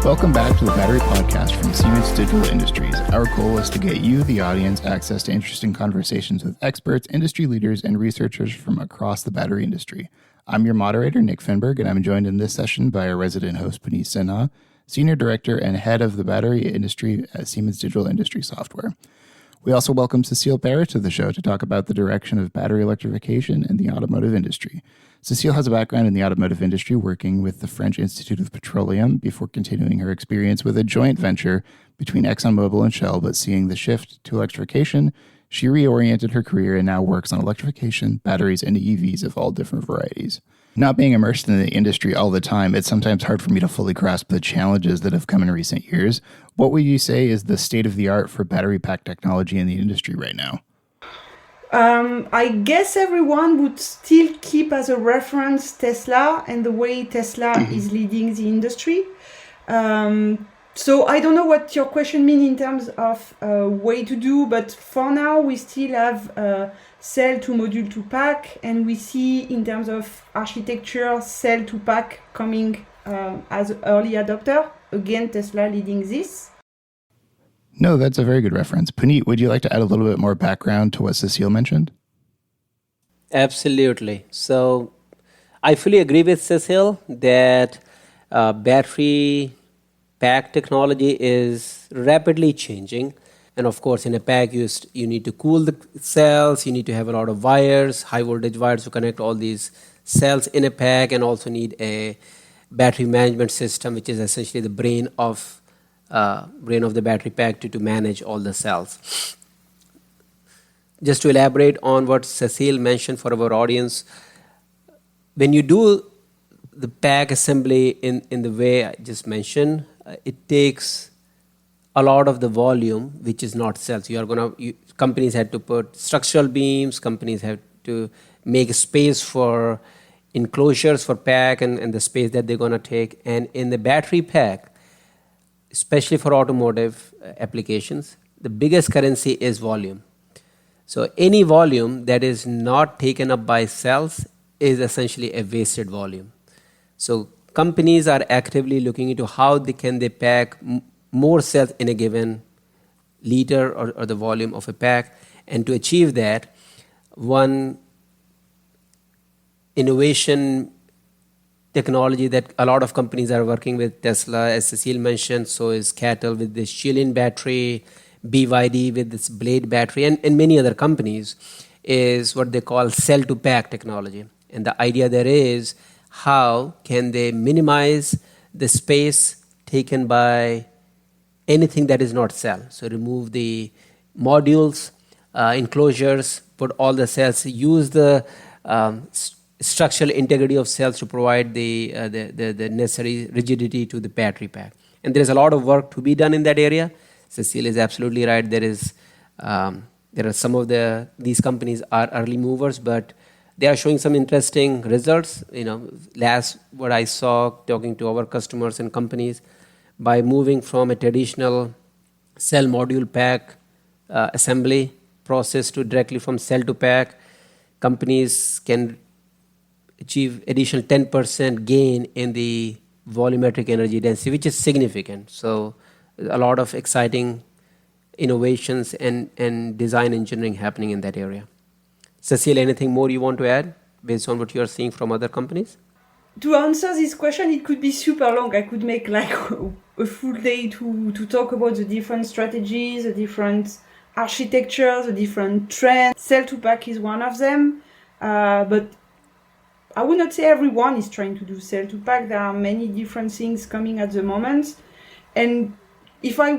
Welcome back to the Battery Podcast from Siemens Digital Industries. Our goal is to get you, the audience, access to interesting conversations with experts, industry leaders, and researchers from across the battery industry. I'm your moderator, Nick Finberg, and I'm joined in this session by our resident host, Puneet Sinha, Senior Director and Head of the Battery Industry at Siemens Digital Industry Software. We also welcome Cecile Pera to the show to talk about the direction of battery electrification in the automotive industry. Cecile has a background in the automotive industry, working with the French Institute of Petroleum before continuing her experience with a joint venture between ExxonMobil and Shell, but seeing the shift to electrification, she reoriented her career and now works on electrification, batteries, and EVs of all different varieties. Not being immersed in the industry all the time, it's sometimes hard for me to fully grasp the challenges that have come in recent years. What would you say is the state of the art for battery pack technology in the industry right now? I guess everyone would still keep as a reference Tesla and the way Tesla is leading the industry. So I don't know what your question means in terms of way to do, but for now we still have cell to module to pack, and we see in terms of architecture cell to pack coming as early adopter. Again, Tesla leading this. No, that's a very good reference. Puneet, would you like to add a little bit more background to what Cecile mentioned? Absolutely. So I fully agree with Cecile that battery pack technology is rapidly changing. And of course, in a pack, you need to cool the cells, you need to have a lot of wires, high voltage wires to connect all these cells in a pack, and also need a battery management system, which is essentially the brain of the battery pack to manage all the cells. Just to elaborate on what Cecile mentioned for our audience, when you do the pack assembly in the way I just mentioned, it takes a lot of the volume, which is not cells. Companies had to put structural beams, companies have to make space for enclosures for pack and the space that they're going to take. And in the battery pack, especially for automotive applications, the biggest currency is volume. So any volume that is not taken up by cells is essentially a wasted volume. So companies are actively looking into how they pack more cells in a given liter or the volume of a pack. And to achieve that, one innovation technology that a lot of companies are working with, Tesla, as Cecile mentioned, so is Cattle with this Chilean battery, BYD with this Blade battery, and many other companies, is what they call cell-to-pack technology. And the idea there is how can they minimize the space taken by anything that is not cell. So remove the modules, enclosures, put all the cells, use the structural integrity of cells to provide the necessary rigidity to the battery pack. And there is a lot of work to be done in that area. Cecile is absolutely right. There are some of these companies are early movers, but they are showing some interesting results. Last what I saw talking to our customers and companies, by moving from a traditional cell module pack assembly process to directly from cell to pack, companies can achieve additional 10% gain in the volumetric energy density, which is significant. So a lot of exciting innovations and design engineering happening in that area. Cecile, anything more you want to add based on what you are seeing from other companies? To answer this question, it could be super long. I could make like a full day to talk about the different strategies, the different architectures, the different trends. Cell-to-pack is one of them, but I would not say everyone is trying to do cell-to-pack. There are many different things coming at the moment. And if I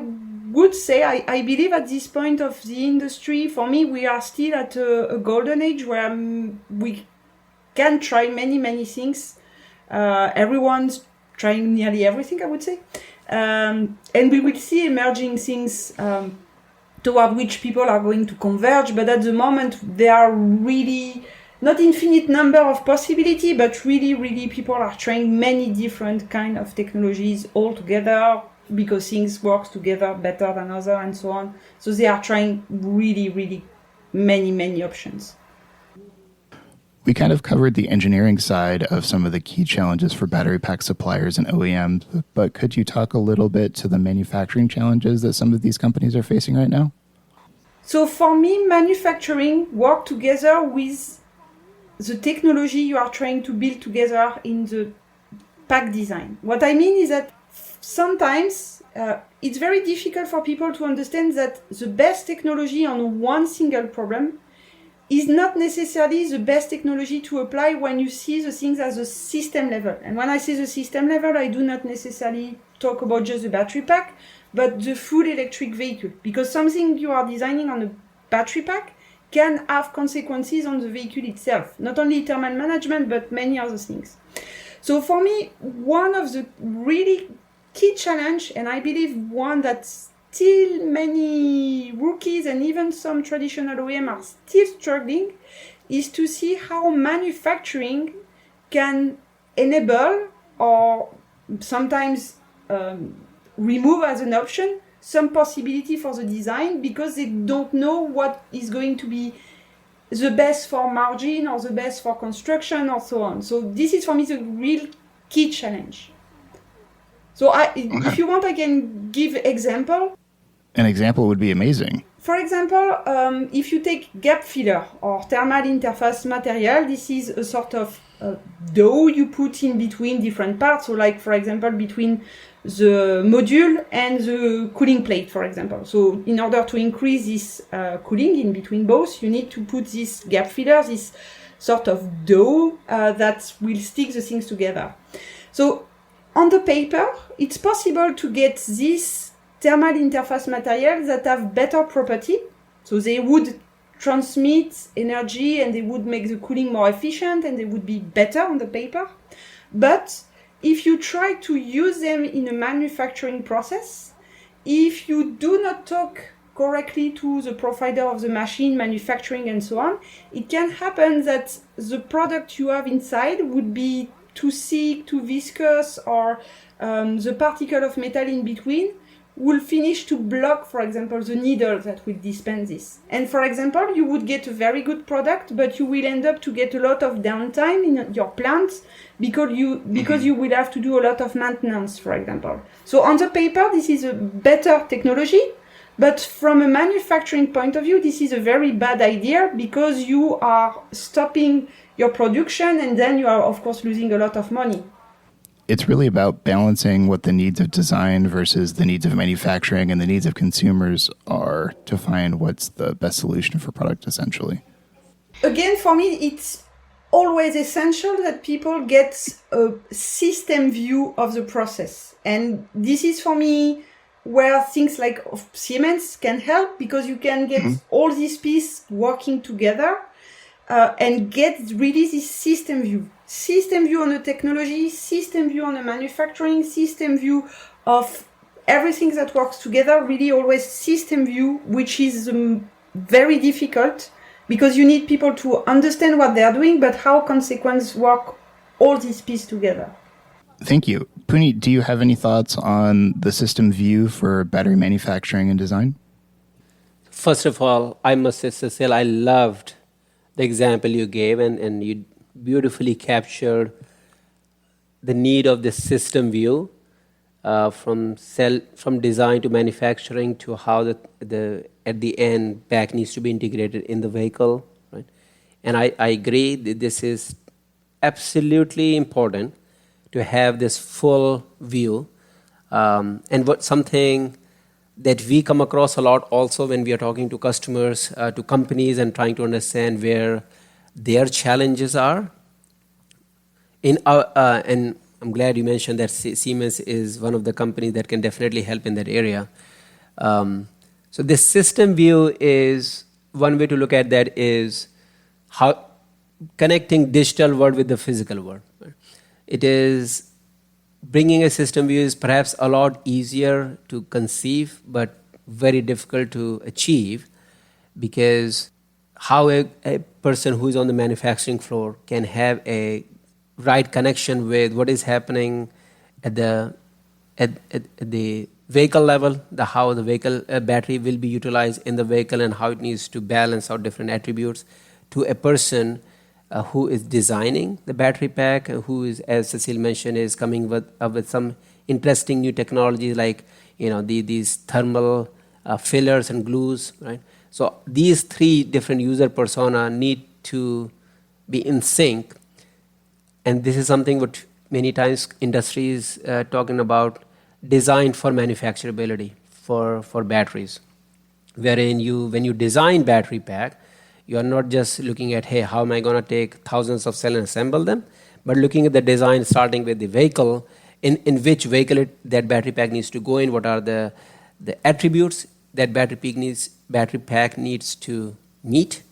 would say, I believe at this point of the industry, for me, we are still at a golden age where we can try many, many things. Everyone's trying nearly everything, I would say. And we will see emerging things toward which people are going to converge. But at the moment, there are really not infinite number of possibility, but really people are trying many different kind of technologies all together because things work together better than other and so on. So they are trying really many options. We kind of covered the engineering side of some of the key challenges for battery pack suppliers and OEMs, but could you talk a little bit to the manufacturing challenges that some of these companies are facing right now? So for me, manufacturing work together with the technology you are trying to build together in the pack design. What I mean is that sometimes it's very difficult for people to understand that the best technology on one single problem is not necessarily the best technology to apply when you see the things at the system level. And when I say the system level, I do not necessarily talk about just the battery pack, but the full electric vehicle. Because something you are designing on a battery pack can have consequences on the vehicle itself. Not only thermal management, but many other things. So for me, one of the really key challenge, and I believe one that's still many rookies and even some traditional OEM are still struggling, is to see how manufacturing can enable or sometimes remove as an option some possibility for the design because they don't know what is going to be the best for margin or the best for construction or so on. So this is for me the real key challenge. So if you want, I can give example. An example would be amazing. For example, if you take gap filler or thermal interface material, this is a sort of dough you put in between different parts. So like, for example, between the module and the cooling plate, for example. So in order to increase this cooling in between both, you need to put this gap filler, this sort of dough that will stick the things together. So on the paper, it's possible to get this thermal interface materials that have better property. So they would transmit energy and they would make the cooling more efficient and they would be better on the paper. But if you try to use them in a manufacturing process, if you do not talk correctly to the provider of the machine, manufacturing and so on, it can happen that the product you have inside would be too thick, too viscous, or the particle of metal in between will finish to block, for example, the needle that will dispense this. And for example, you would get a very good product, but you will end up to get a lot of downtime in your plant because you will have to do a lot of maintenance, for example. So on the paper, this is a better technology, but from a manufacturing point of view, this is a very bad idea because you are stopping your production and then you are, of course, losing a lot of money. It's really about balancing what the needs of design versus the needs of manufacturing and the needs of consumers are to find what's the best solution for product, essentially. Again, for me, it's always essential that people get a system view of the process. And this is, for me, where things like Siemens can help because you can get all these pieces working together and get really this system view. System view on the technology, system view on the manufacturing, system view of everything that works together, really always system view, which is very difficult because you need people to understand what they are doing, but how consequences work all these pieces together. Thank you. Puneet, do you have any thoughts on the system view for battery manufacturing and design? First of all, I must say, Cecile, I loved the example you gave and you beautifully captured the need of this system view from design to manufacturing to how the at the end back needs to be integrated in the vehicle, right? And I agree that this is absolutely important to have this full view. And something that we come across a lot also when we are talking to customers, to companies and trying to understand where their challenges are. And I'm glad you mentioned that Siemens is one of the companies that can definitely help in that area. So this system view is one way to look at that is how connecting digital world with the physical world. It is bringing a system view is perhaps a lot easier to conceive, but very difficult to achieve because how a person who is on the manufacturing floor can have a right connection with what is happening at the vehicle level, how the vehicle battery will be utilized in the vehicle and how it needs to balance out different attributes to a person who is designing the battery pack, who is, as Cecile mentioned, is coming up with some interesting new technologies like these thermal fillers and glues, right? So these three different user persona need to be in sync, and this is something what many times industry is talking about, design for manufacturability for batteries, wherein when you design battery pack, you are not just looking at, hey, how am I going to take thousands of cells and assemble them, but looking at the design starting with the vehicle, in which vehicle that battery pack needs to go in, what are the attributes that battery pack needs to meet,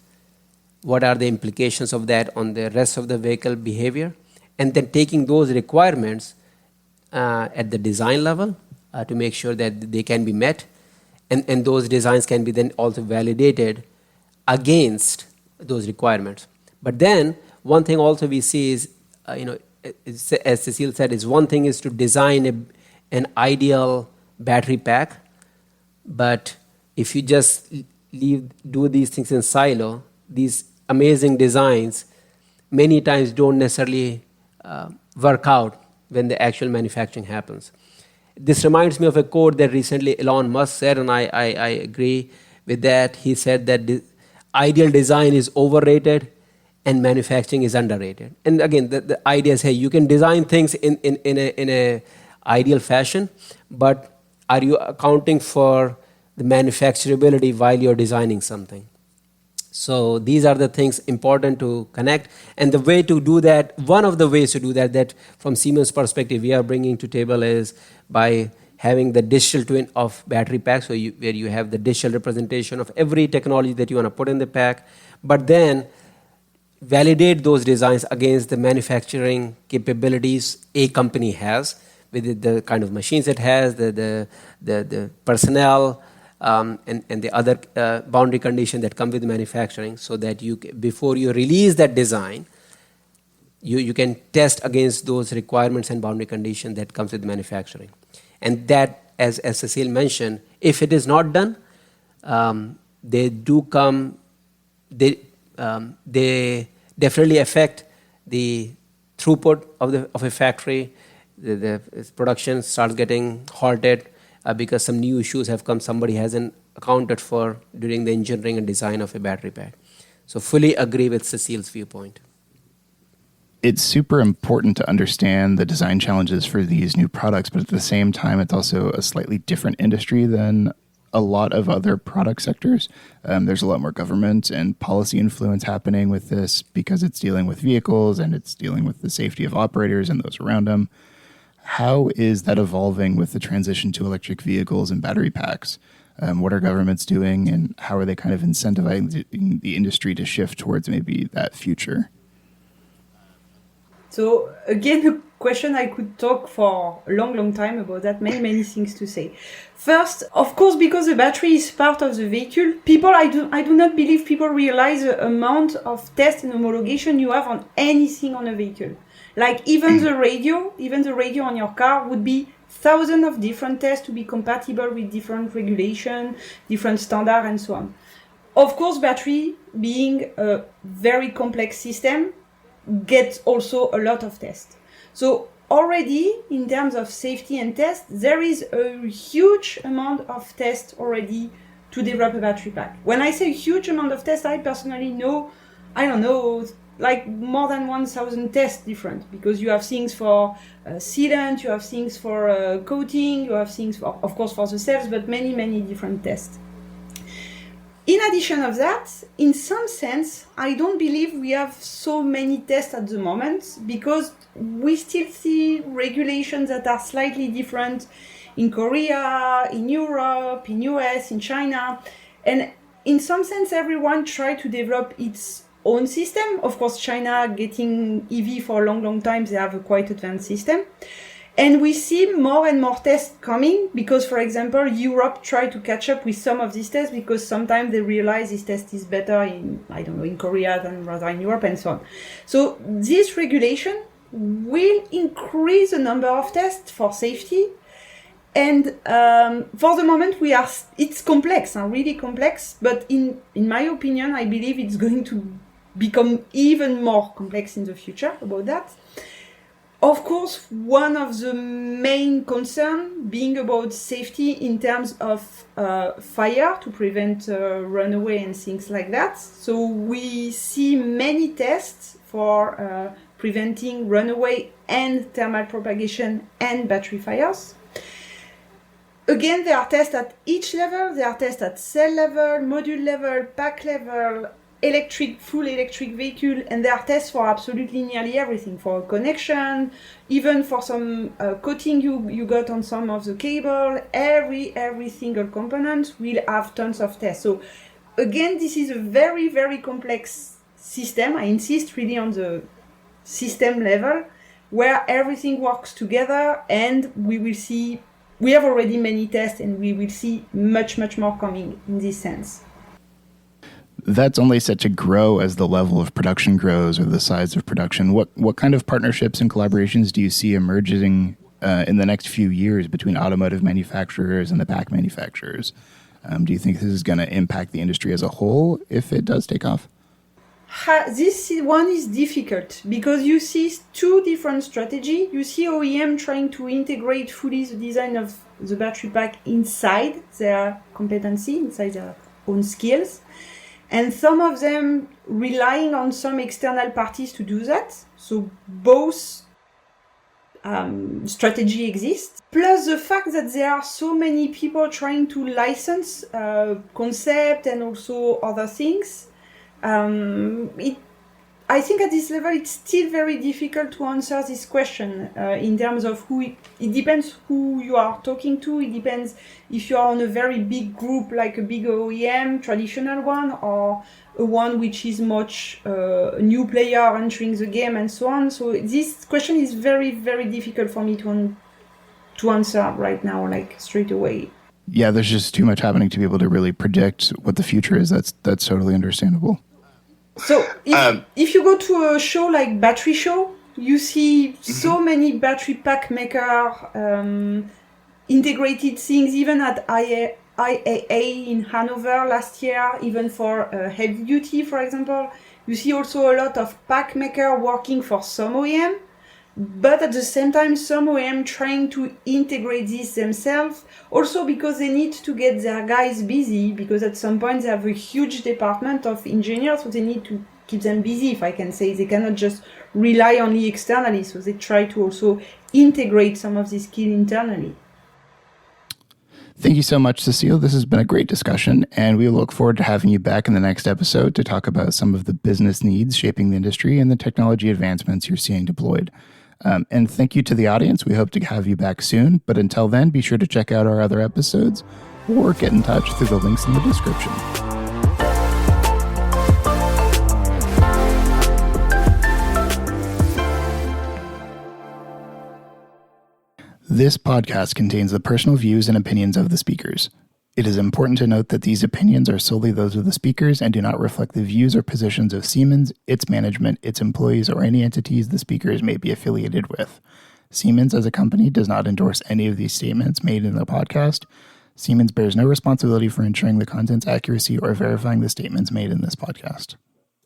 what are the implications of that on the rest of the vehicle behavior, and then taking those requirements at the design level to make sure that they can be met, and those designs can be then also validated against those requirements. But then one thing also we see is, as Cecile said, is one thing is to design an ideal battery pack, but if you just do these things in silo, these amazing designs many times don't necessarily work out when the actual manufacturing happens. This reminds me of a quote that recently Elon Musk said, and I agree with that. He said that the ideal design is overrated and manufacturing is underrated. And again, the idea is, hey, you can design things in a ideal fashion, but are you accounting for the manufacturability while you're designing something? So these are the things important to connect. And the way to do that, one of the ways to do that from Siemens perspective we are bringing to table is by having the digital twin of battery packs, where you have the digital representation of every technology that you want to put in the pack, but then validate those designs against the manufacturing capabilities a company has, with the kind of machines it has, the personnel, and the other boundary condition that come with manufacturing, so that before you release that design, you can test against those requirements and boundary condition that comes with manufacturing. And that, as Cecile mentioned, if it is not done, they definitely affect the throughput of a factory. The production starts getting halted because some new issues have come somebody hasn't accounted for during the engineering and design of a battery pack. So fully agree with Cecile's viewpoint. It's super important to understand the design challenges for these new products, but at the same time, it's also a slightly different industry than a lot of other product sectors. There's a lot more government and policy influence happening with this because it's dealing with vehicles and it's dealing with the safety of operators and those around them. How is that evolving with the transition to electric vehicles and battery packs? What are governments doing, and how are they kind of incentivizing the industry to shift towards maybe that future? So again, the question, I could talk for a long time about that, many things to say. First, of course, because the battery is part of the vehicle, I do not believe people realize the amount of test and homologation you have on anything on a vehicle. Like even the radio on your car would be thousands of different tests to be compatible with different regulation, different standard, and so on. Of course, battery being a very complex system gets also a lot of tests. So already in terms of safety and test, there is a huge amount of tests already to develop a battery pack. When I say huge amount of tests, I personally know, like more than 1,000 tests different, because you have things for sealant, you have things for coating, you have things for, of course, for the cells, but many different tests. In addition of that, in some sense, I don't believe we have so many tests at the moment, because we still see regulations that are slightly different in Korea, in Europe, in US, in China. And in some sense, everyone tried to develop its own system. Of course, China getting EV for a long time, they have a quite advanced system. And we see more and more tests coming because, for example, Europe tried to catch up with some of these tests because sometimes they realize this test is better in Korea than rather in Europe and so on. So this regulation will increase the number of tests for safety. And for the moment, it's complex, really complex. But in my opinion, I believe it's going to become even more complex in the future about that. Of course, one of the main concerns being about safety in terms of fire to prevent runaway and things like that. So we see many tests for preventing runaway and thermal propagation and battery fires. Again, there are tests at each level. There are tests at cell level, module level, pack level, full electric vehicle, and there are tests for absolutely nearly everything, for connection, even for some coating you got on some of the cable. Every single component will have tons of tests. So again, this is a very, very complex system. I insist really on the system level where everything works together, and we have already many tests, and we will see much, much more coming in this sense. That's only set to grow as the level of production grows or the size of production. What kind of partnerships and collaborations do you see emerging in the next few years between automotive manufacturers and the pack manufacturers? Do you think this is going to impact the industry as a whole if it does take off? This one is difficult because you see two different strategies. You see OEM trying to integrate fully the design of the battery pack inside their competency, inside their own skills. And some of them relying on some external parties to do that. So both strategy exists. Plus the fact that there are so many people trying to license concept and also other things. I think at this level it's still very difficult to answer this question in terms of it depends who you are talking to. It depends if you are on a very big group like a big OEM, traditional one, or a one which is much new player entering the game and so on. So this question is very, very difficult for me to answer right now, like straight away. Yeah, there's just too much happening to be able to really predict what the future is. That's totally understandable. So if you go to a show like Battery Show, you see so many battery pack maker integrated things, even at IAA in Hanover last year, even for heavy duty, for example. You see also a lot of pack maker working for some OEM, but at the same time, some OEM trying to integrate this themselves, also because they need to get their guys busy, because at some point they have a huge department of engineers, so they need to keep them busy, if I can say. They cannot just rely only externally, so they try to also integrate some of this skill internally. Thank you so much, Cecile. This has been a great discussion, and we look forward to having you back in the next episode to talk about some of the business needs shaping the industry and the technology advancements you're seeing deployed. And thank you to the audience. We hope to have you back soon. But until then, be sure to check out our other episodes or get in touch through the links in the description. This podcast contains the personal views and opinions of the speakers. It is important to note that these opinions are solely those of the speakers and do not reflect the views or positions of Siemens, its management, its employees, or any entities the speakers may be affiliated with. Siemens as a company does not endorse any of these statements made in the podcast. Siemens bears no responsibility for ensuring the content's accuracy or verifying the statements made in this podcast.